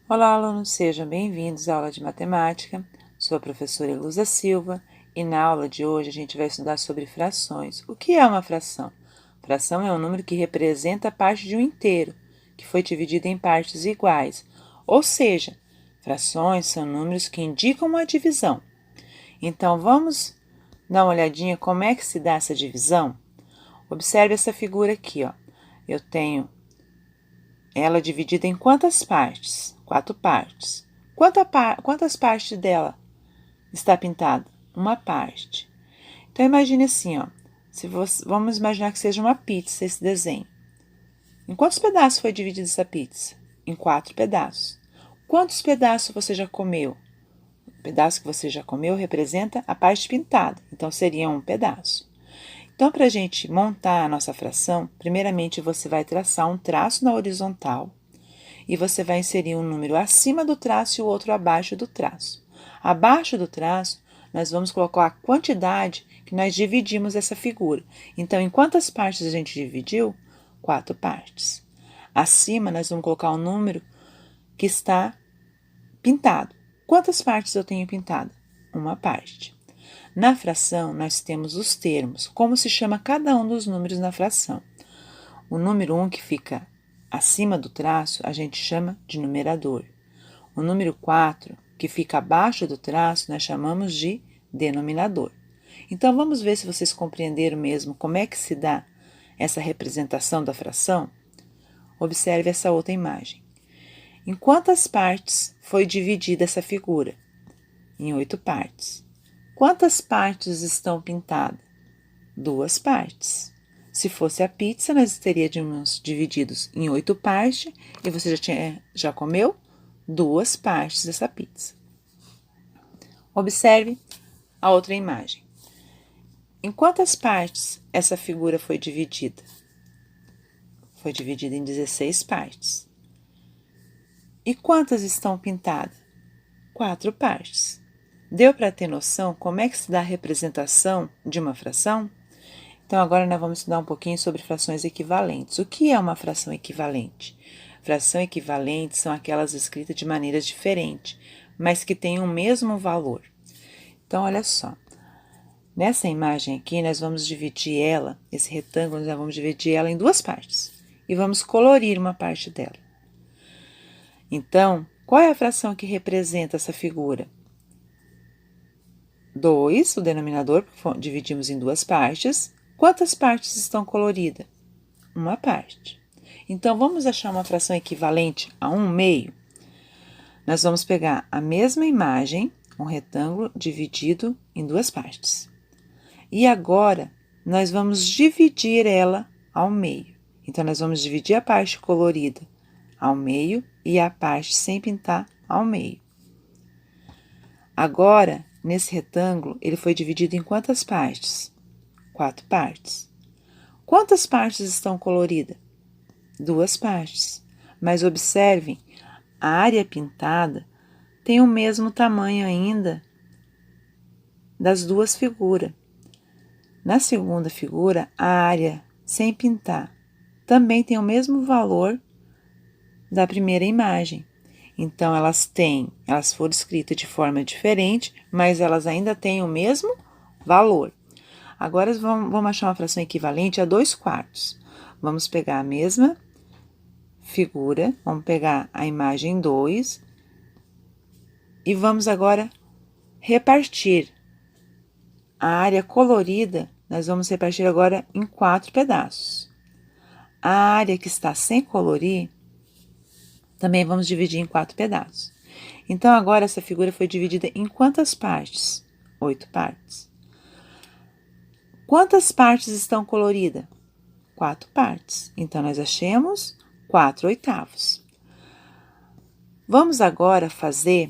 Olá, alunos, sejam bem-vindos à aula de matemática. Sou a professora Elusa Silva e na aula de hoje a gente vai estudar sobre frações. O que é uma fração? Fração é um número que representa a parte de um inteiro, que foi dividido em partes iguais. Ou seja, frações são números que indicam uma divisão. Então, vamos dar uma olhadinha como é que se dá essa divisão? Observe essa figura aqui, ó. Eu tenho ela dividida em quantas partes? 4 partes. Quantas partes dela está pintada? Uma parte. Então, imagine assim, ó. Vamos imaginar que seja uma pizza esse desenho. Em quantos pedaços foi dividida essa pizza? Em 4 pedaços. Quantos pedaços você já comeu? O pedaço que você já comeu representa a parte pintada, então seria um pedaço. Então, para a gente montar a nossa fração, primeiramente você vai traçar um traço na horizontal e você vai inserir um número acima do traço e o outro abaixo do traço. Abaixo do traço, nós vamos colocar a quantidade que nós dividimos essa figura. Então, em quantas partes a gente dividiu? 4 partes. Acima, nós vamos colocar o número que está pintado. Quantas partes eu tenho pintada? Uma parte. Na fração, nós temos os termos, como se chama cada um dos números na fração. O número 1 que fica acima do traço, a gente chama de numerador. O número 4, que fica abaixo do traço, nós chamamos de denominador. Então, vamos ver se vocês compreenderam mesmo como é que se dá essa representação da fração? Observe essa outra imagem. Em quantas partes foi dividida essa figura? Em 8 partes. Quantas partes estão pintadas? 2 partes. Se fosse a pizza, nós teríamos divididos em 8 partes e você já comeu 2 partes dessa pizza. Observe a outra imagem. Em quantas partes essa figura foi dividida? Foi dividida em 16 partes. E quantas estão pintadas? 4 partes. Deu para ter noção como é que se dá a representação de uma fração? Então, agora nós vamos estudar um pouquinho sobre frações equivalentes. O que é uma fração equivalente? Fração equivalente são aquelas escritas de maneiras diferentes, mas que têm o mesmo valor. Então, olha só. Nessa imagem aqui, nós vamos dividir ela, esse retângulo, nós vamos dividir ela em 2 partes. E vamos colorir uma parte dela. Então, qual é a fração que representa essa figura? 2, o denominador, porque dividimos em 2 partes. Quantas partes estão coloridas? Uma parte. Então, vamos achar uma fração equivalente a 1/2? Nós vamos pegar a mesma imagem, um retângulo dividido em 2 partes. E agora, nós vamos dividir ela ao meio. Então, nós vamos dividir a parte colorida ao meio e a parte sem pintar ao meio. Agora, nesse retângulo, ele foi dividido em quantas partes? 4 partes. Quantas partes estão coloridas? 2 partes. Mas observem, a área pintada tem o mesmo tamanho ainda das 2 figuras. Na segunda figura, a área sem pintar também tem o mesmo valor da primeira imagem. Então, elas foram escritas de forma diferente, mas elas ainda têm o mesmo valor. Agora, vamos achar uma fração equivalente a 2/4. Vamos pegar a mesma figura, vamos pegar a imagem 2 e vamos agora repartir. A área colorida, nós vamos repartir agora em 4 pedaços. A área que está sem colorir, também vamos dividir em 4 pedaços. Então, agora essa figura foi dividida em quantas partes? 8 partes. Quantas partes estão coloridas? 4 partes. Então, nós achamos 4/8. Vamos agora fazer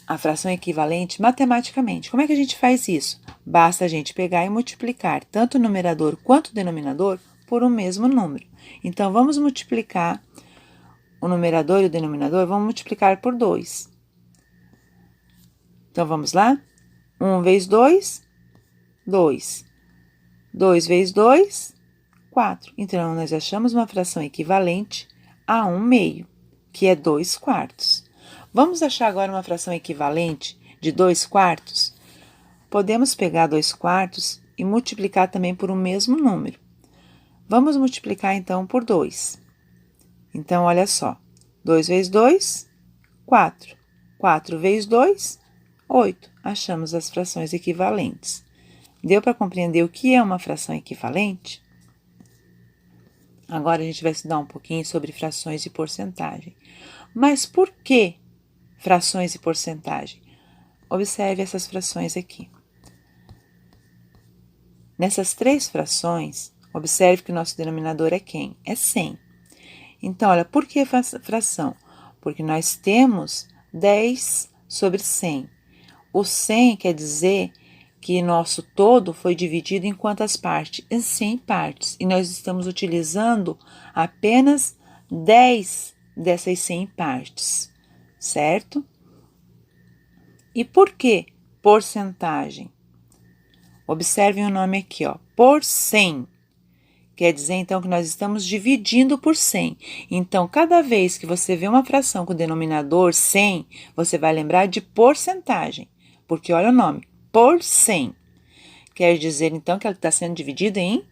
a fração equivalente matematicamente. Como é que a gente faz isso? Basta a gente pegar e multiplicar tanto o numerador quanto o denominador por um mesmo número. Então, vamos multiplicar o numerador e o denominador, vamos multiplicar por 2. Então, vamos lá? 1 vezes 2, 2. 2 vezes 2, 4. Então, nós achamos uma fração equivalente a 1/2. que é 2/4. Vamos achar agora uma fração equivalente de 2/4? Podemos pegar 2/4 e multiplicar também por um mesmo número. Vamos multiplicar então por 2. Então, olha só, 2 vezes 2, 4. 4 vezes 2, 8. Achamos as frações equivalentes. Deu para compreender o que é uma fração equivalente? Agora a gente vai estudar um pouquinho sobre frações e porcentagem. Mas por que frações e porcentagem? Observe essas frações aqui. Nessas 3 frações, observe que o nosso denominador é quem? É 100. Então, olha, por que fração? Porque nós temos 10 sobre 100. O 100 quer dizer que nosso todo foi dividido em quantas partes? Em 100 partes. E nós estamos utilizando apenas 10 dessas 100 partes, certo? E por que porcentagem? Observem o nome aqui, ó, por 100. Quer dizer, então, que nós estamos dividindo por 100. Então, cada vez que você vê uma fração com o denominador 100, você vai lembrar de porcentagem. Porque olha o nome, por 100. Quer dizer, então, que ela está sendo dividida em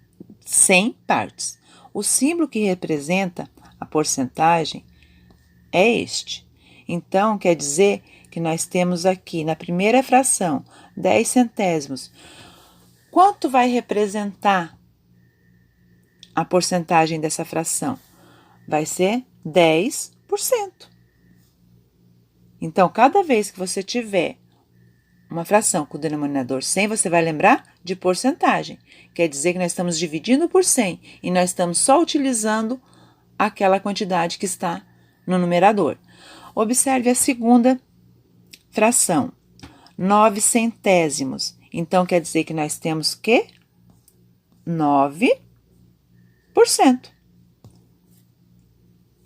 100 partes. O símbolo que representa a porcentagem é este. Então, quer dizer que nós temos aqui, na primeira fração, 10 centésimos. Quanto vai representar a porcentagem dessa fração? Vai ser 10%. Então, cada vez que você tiver uma fração com o denominador 100, você vai lembrar de porcentagem. Quer dizer que nós estamos dividindo por 100 e nós estamos só utilizando aquela quantidade que está no numerador. Observe a segunda fração, 9 centésimos. Então, quer dizer que nós temos que 9%.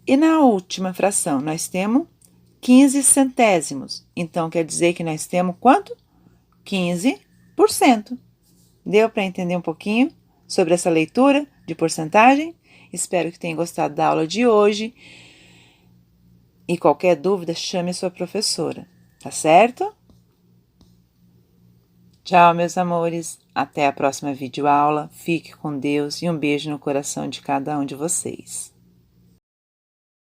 E na última fração, nós temos 15 centésimos. Então, quer dizer que nós temos quanto? 15%. Deu para entender um pouquinho sobre essa leitura de porcentagem? Espero que tenham gostado da aula de hoje. E qualquer dúvida, chame a sua professora, tá certo? Tchau, meus amores. Até a próxima videoaula. Fique com Deus e um beijo no coração de cada um de vocês.